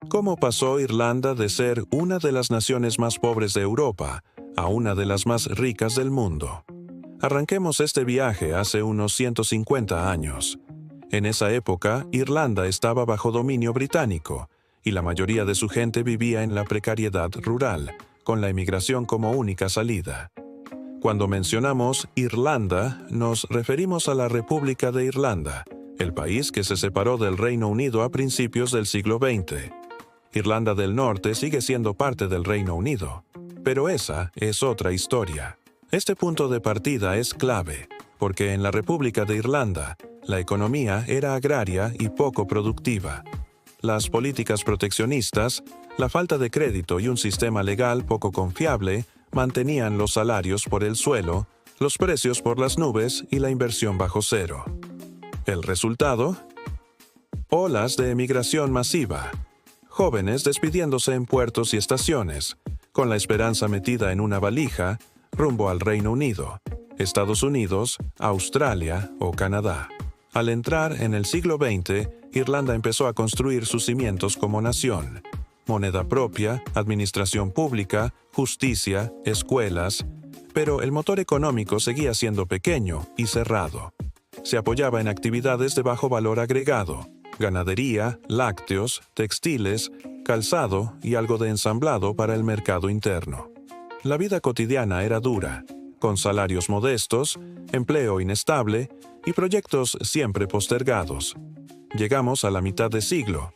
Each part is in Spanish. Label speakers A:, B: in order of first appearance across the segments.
A: ¿Cómo pasó Irlanda de ser una de las naciones más pobres de Europa a una de las más ricas del mundo? Arranquemos este viaje hace unos 150 años. En esa época, Irlanda estaba bajo dominio británico y la mayoría de su gente vivía en la precariedad rural, con la emigración como única salida. Cuando mencionamos Irlanda, nos referimos a la República de Irlanda, el país que se separó del Reino Unido a principios del siglo XX. Irlanda del Norte sigue siendo parte del Reino Unido, pero esa es otra historia. Este punto de partida es clave, porque en la República de Irlanda, la economía era agraria y poco productiva. Las políticas proteccionistas, la falta de crédito y un sistema legal poco confiable mantenían los salarios por el suelo, los precios por las nubes y la inversión bajo cero. ¿El resultado? Olas de emigración masiva. Jóvenes despidiéndose en puertos y estaciones, con la esperanza metida en una valija, rumbo al Reino Unido, Estados Unidos, Australia o Canadá. Al entrar en el siglo XX, Irlanda empezó a construir sus cimientos como nación. Moneda propia, administración pública, justicia, escuelas, pero el motor económico seguía siendo pequeño y cerrado. Se apoyaba en actividades de bajo valor agregado, ganadería, lácteos, textiles, calzado y algo de ensamblado para el mercado interno. La vida cotidiana era dura, con salarios modestos, empleo inestable y proyectos siempre postergados. Llegamos a la mitad de siglo.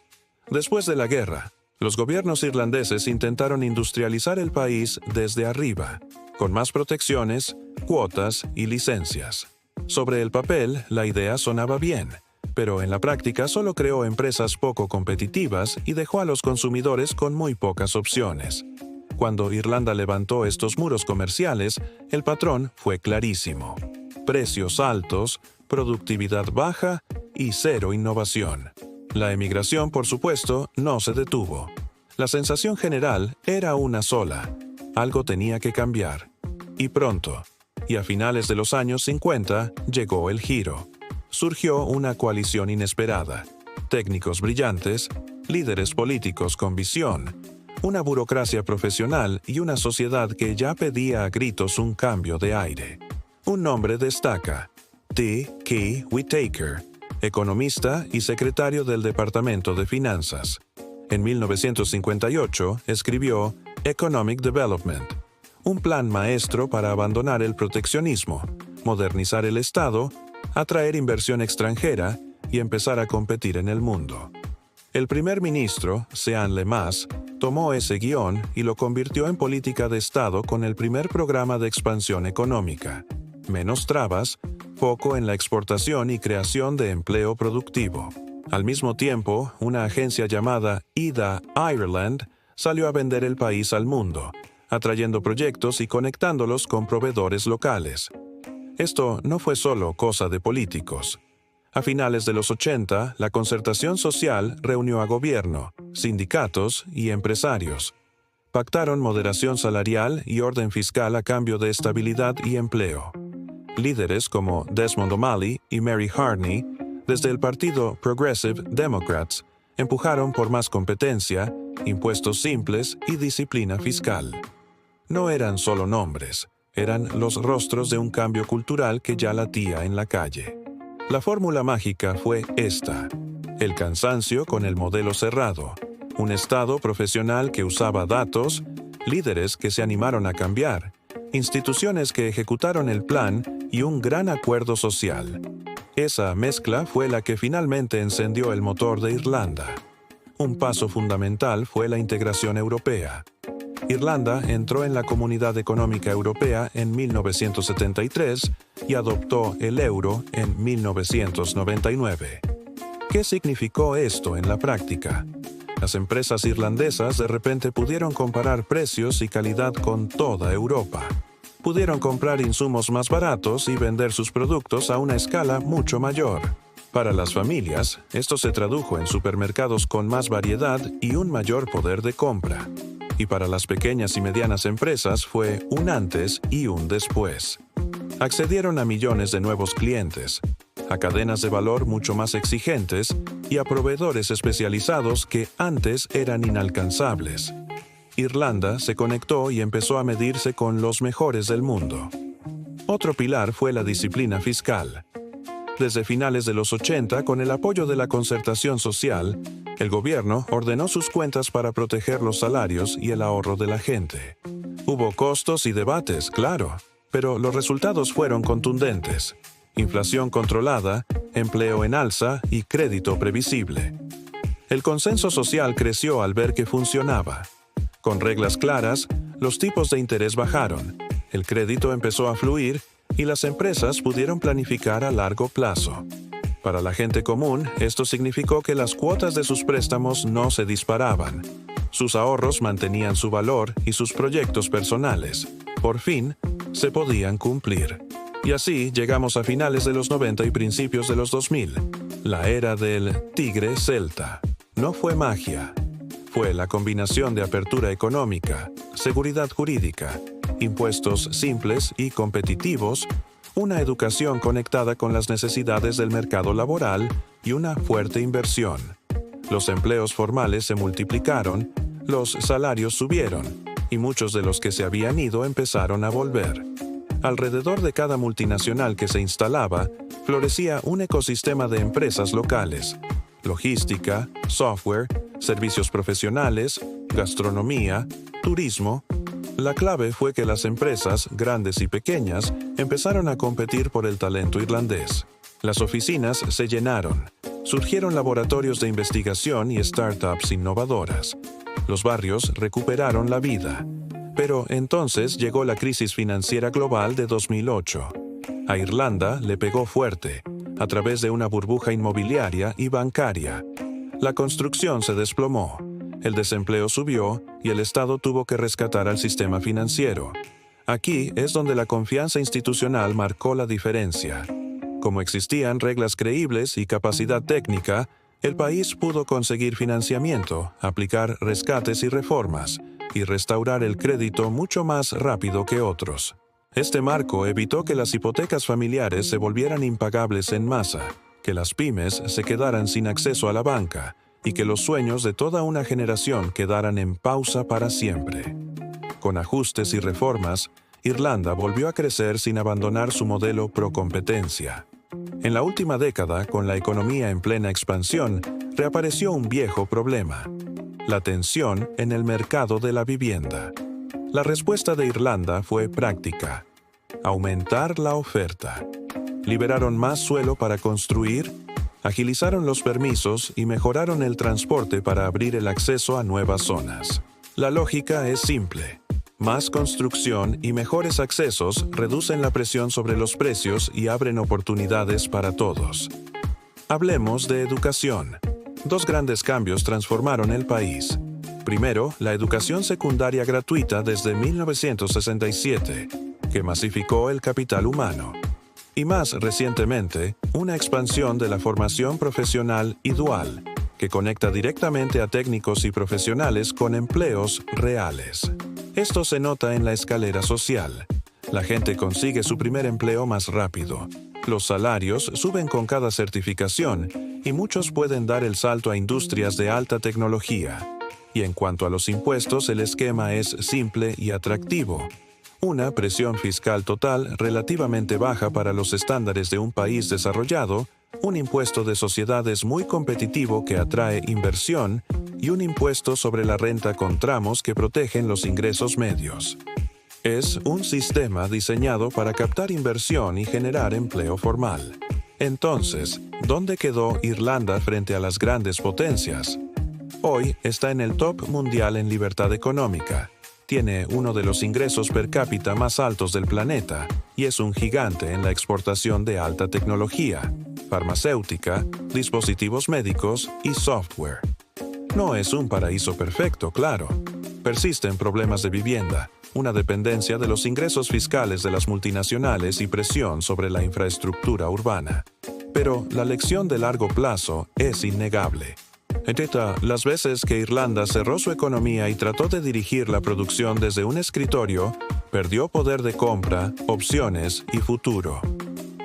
A: Después de la guerra, los gobiernos irlandeses intentaron industrializar el país desde arriba, con más protecciones, cuotas y licencias. Sobre el papel, la idea sonaba bien, pero en la práctica solo creó empresas poco competitivas y dejó a los consumidores con muy pocas opciones. Cuando Irlanda levantó estos muros comerciales, el patrón fue clarísimo: precios altos, productividad baja y cero innovación. La emigración, por supuesto, no se detuvo. La sensación general era una sola: algo tenía que cambiar. Y pronto. Y a finales de los años 50 llegó el giro. Surgió una coalición inesperada. Técnicos brillantes, líderes políticos con visión, una burocracia profesional y una sociedad que ya pedía a gritos un cambio de aire. Un nombre destaca: T. K. Whitaker, economista y secretario del Departamento de Finanzas. En 1958 escribió Economic Development, un plan maestro para abandonar el proteccionismo, modernizar el Estado, atraer inversión extranjera y empezar a competir en el mundo. El primer ministro, Sean Lemass, tomó ese guión y lo convirtió en política de Estado con el primer programa de expansión económica. Menos trabas, foco en la exportación y creación de empleo productivo. Al mismo tiempo, una agencia llamada IDA Ireland salió a vender el país al mundo, atrayendo proyectos y conectándolos con proveedores locales. Esto no fue solo cosa de políticos. A finales de los 80, la concertación social reunió a gobierno, sindicatos y empresarios. Pactaron moderación salarial y orden fiscal a cambio de estabilidad y empleo. Líderes como Desmond O'Malley y Mary Harney, desde el partido Progressive Democrats, empujaron por más competencia, impuestos simples y disciplina fiscal. No eran solo nombres, eran los rostros de un cambio cultural que ya latía en la calle. La fórmula mágica fue esta: el cansancio con el modelo cerrado, un Estado profesional que usaba datos, líderes que se animaron a cambiar, instituciones que ejecutaron el plan y un gran acuerdo social. Esa mezcla fue la que finalmente encendió el motor de Irlanda. Un paso fundamental fue la integración europea. Irlanda entró en la Comunidad Económica Europea en 1973 y adoptó el euro en 1999. ¿Qué significó esto en la práctica? Las empresas irlandesas de repente pudieron comparar precios y calidad con toda Europa. Pudieron comprar insumos más baratos y vender sus productos a una escala mucho mayor. Para las familias, esto se tradujo en supermercados con más variedad y un mayor poder de compra. Y para las pequeñas y medianas empresas fue un antes y un después. Accedieron a millones de nuevos clientes, a cadenas de valor mucho más exigentes y a proveedores especializados que antes eran inalcanzables. Irlanda se conectó y empezó a medirse con los mejores del mundo. Otro pilar fue la disciplina fiscal. Desde finales de los 80, con el apoyo de la concertación social, el gobierno ordenó sus cuentas para proteger los salarios y el ahorro de la gente. Hubo costos y debates, claro, pero los resultados fueron contundentes. Inflación controlada, empleo en alza y crédito previsible. El consenso social creció al ver que funcionaba. Con reglas claras, los tipos de interés bajaron, el crédito empezó a fluir y las empresas pudieron planificar a largo plazo. Para la gente común, esto significó que las cuotas de sus préstamos no se disparaban. Sus ahorros mantenían su valor y sus proyectos personales, por fin, se podían cumplir. Y así llegamos a finales de los 90 y principios de los 2000, la era del tigre celta. No fue magia, fue la combinación de apertura económica, seguridad jurídica, impuestos simples y competitivos, una educación conectada con las necesidades del mercado laboral y una fuerte inversión. Los empleos formales se multiplicaron, los salarios subieron, y muchos de los que se habían ido empezaron a volver. Alrededor de cada multinacional que se instalaba, florecía un ecosistema de empresas locales: logística, software, servicios profesionales, gastronomía, turismo. La clave fue que las empresas, grandes y pequeñas, empezaron a competir por el talento irlandés. Las oficinas se llenaron. Surgieron laboratorios de investigación y startups innovadoras. Los barrios recuperaron la vida. Pero entonces llegó la crisis financiera global de 2008. A Irlanda le pegó fuerte, a través de una burbuja inmobiliaria y bancaria. La construcción se desplomó, el desempleo subió y el Estado tuvo que rescatar al sistema financiero. Aquí es donde la confianza institucional marcó la diferencia. Como existían reglas creíbles y capacidad técnica, el país pudo conseguir financiamiento, aplicar rescates y reformas, y restaurar el crédito mucho más rápido que otros. Este marco evitó que las hipotecas familiares se volvieran impagables en masa, que las pymes se quedaran sin acceso a la banca y que los sueños de toda una generación quedaran en pausa para siempre. Con ajustes y reformas, Irlanda volvió a crecer sin abandonar su modelo pro competencia. En la última década, con la economía en plena expansión, reapareció un viejo problema: la tensión en el mercado de la vivienda. La respuesta de Irlanda fue práctica: aumentar la oferta. Liberaron más suelo para construir, agilizaron los permisos y mejoraron el transporte para abrir el acceso a nuevas zonas. La lógica es simple: más construcción y mejores accesos reducen la presión sobre los precios y abren oportunidades para todos. Hablemos de educación. Dos grandes cambios transformaron el país. Primero, la educación secundaria gratuita desde 1967, que masificó el capital humano. Y más recientemente, una expansión de la formación profesional y dual, que conecta directamente a técnicos y profesionales con empleos reales. Esto se nota en la escalera social. La gente consigue su primer empleo más rápido. Los salarios suben con cada certificación y muchos pueden dar el salto a industrias de alta tecnología. Y en cuanto a los impuestos, el esquema es simple y atractivo. Una presión fiscal total relativamente baja para los estándares de un país desarrollado, un impuesto de sociedades muy competitivo que atrae inversión y un impuesto sobre la renta con tramos que protegen los ingresos medios. Es un sistema diseñado para captar inversión y generar empleo formal. Entonces, ¿dónde quedó Irlanda frente a las grandes potencias? Hoy está en el top mundial en libertad económica. Tiene uno de los ingresos per cápita más altos del planeta y es un gigante en la exportación de alta tecnología, farmacéutica, dispositivos médicos y software. No es un paraíso perfecto, claro. Persisten problemas de vivienda, una dependencia de los ingresos fiscales de las multinacionales y presión sobre la infraestructura urbana. Pero la lección de largo plazo es innegable. Las veces que Irlanda cerró su economía y trató de dirigir la producción desde un escritorio, perdió poder de compra, opciones y futuro.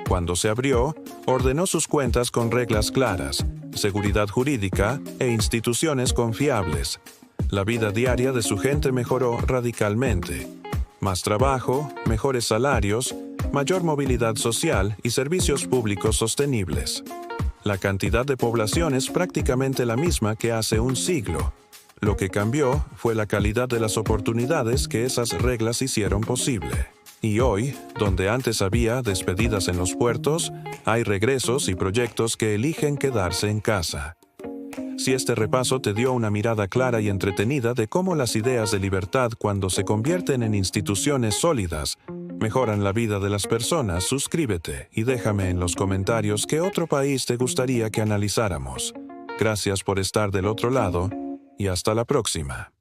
A: Cuando se abrió, ordenó sus cuentas con reglas claras, seguridad jurídica e instituciones confiables. La vida diaria de su gente mejoró radicalmente. Más trabajo, mejores salarios, mayor movilidad social y servicios públicos sostenibles. La cantidad de población es prácticamente la misma que hace un siglo. Lo que cambió fue la calidad de las oportunidades que esas reglas hicieron posible. Y hoy, donde antes había despedidas en los puertos, hay regresos y proyectos que eligen quedarse en casa. Si este repaso te dio una mirada clara y entretenida de cómo las ideas de libertad, cuando se convierten en instituciones sólidas, mejoran la vida de las personas, suscríbete y déjame en los comentarios qué otro país te gustaría que analizáramos. Gracias por estar del otro lado y hasta la próxima.